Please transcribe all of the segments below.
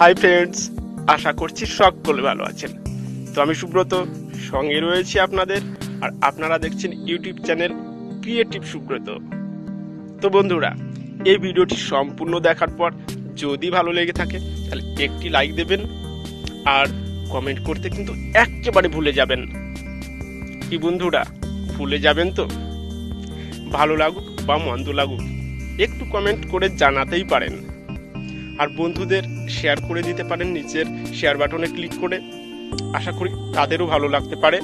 Hi friends, আশা করছি সকলে ভালো আছেন। তো আমি সুব্রত, সঙ্গে রয়েছি আপনাদের, আর আপনারা দেখছেন ইউটিউব চ্যানেল ক্রিয়েটিভ সুব্রত। তো বন্ধুরা, এই ভিডিওটি সম্পূর্ণ দেখার পর যদি ভালো লেগে থাকে তাহলে একটি লাইক দেবেন, আর কমেন্ট করতে কিন্তু একেবারে ভুলে যাবেন। কি বন্ধুরা, ভুলে যাবেন তো? ভালো লাগুক বা মন্দ লাগুক একটু কমেন্ট করে জানাতেই পারেন, আর বন্ধুদের শেয়ার করে দিতে পারেন নিচের শেয়ার বাটনে ক্লিক করে। আশা করি তাদেরও ভালো লাগতে পারে।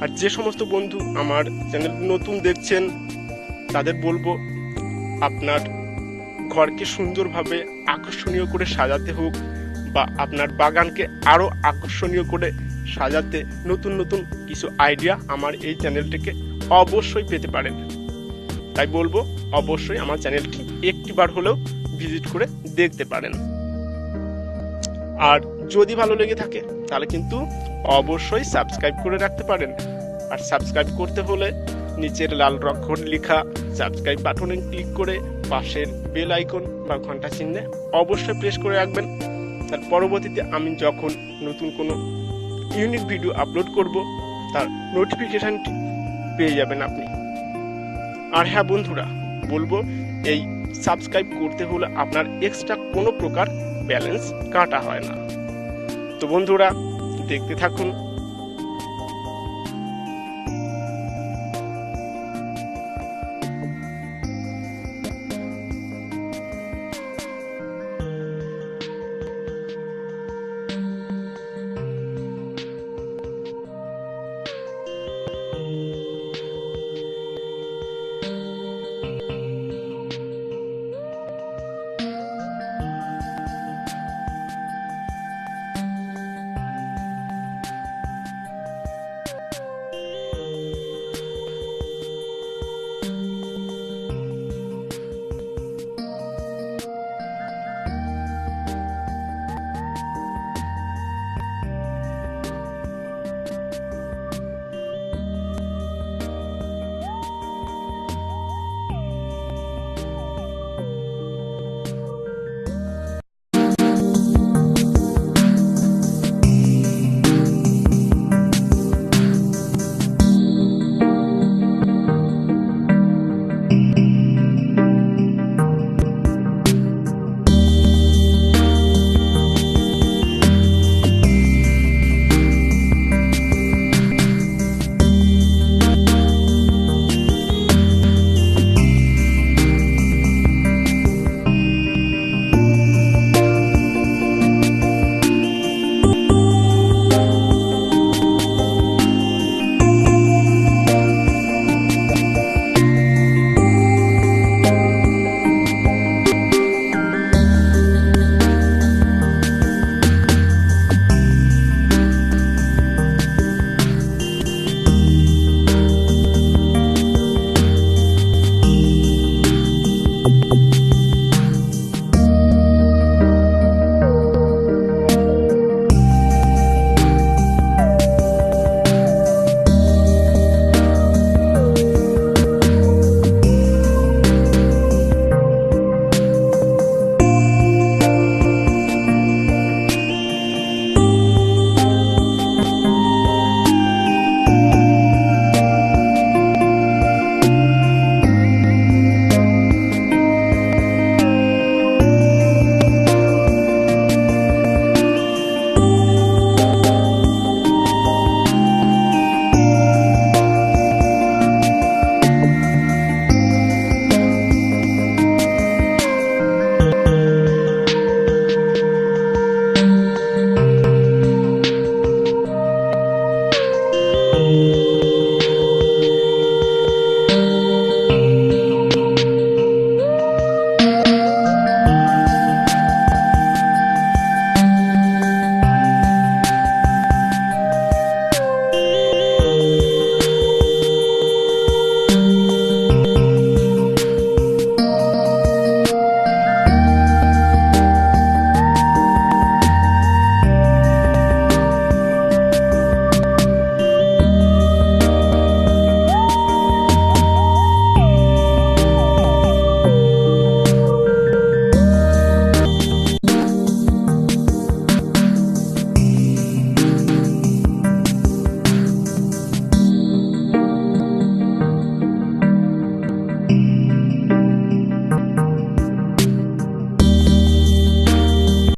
আর যে সমস্ত বন্ধু আমার চ্যানেল নতুন দেখছেন তাদের বলবো, আপনার ঘরকে সুন্দরভাবে আকর্ষণীয় করে সাজাতে হোক, বা আপনার বাগানকে আরও আকর্ষণীয় করে সাজাতে নতুন নতুন কিছু আইডিয়া আমার এই চ্যানেলটিকে অবশ্যই পেতে পারেন। তাই বলবো, অবশ্যই আমার চ্যানেলটি একটিবার হলেও ভিজিট করে দেখতে পারেন। আর যদি ভালো লেগে থাকে তাহলে কিন্তু অবশ্যই সাবস্ক্রাইব করে রাখতে পারেন। আর সাবস্ক্রাইব করতে হলে নিচের লাল অক্ষরে লেখা সাবস্ক্রাইব বাটনে ক্লিক করে পাশের বেল আইকন বা ঘন্টা চিহ্নে অবশ্যই প্রেস করে রাখবেন। তার পরবর্তীতে আমি যখন নতুন কোনো ইউনিক ভিডিও আপলোড করব তার নোটিফিকেশনটি পেয়ে যাবেন আপনি। আর হ্যাঁ বন্ধুরা, বলবো এই সাবস্ক্রাইব করতে হলে আপনার এক্সট্রা কোনো প্রকার ব্যালেন্স কাটা হয় না। তো বন্ধুরা, দেখতে থাকুন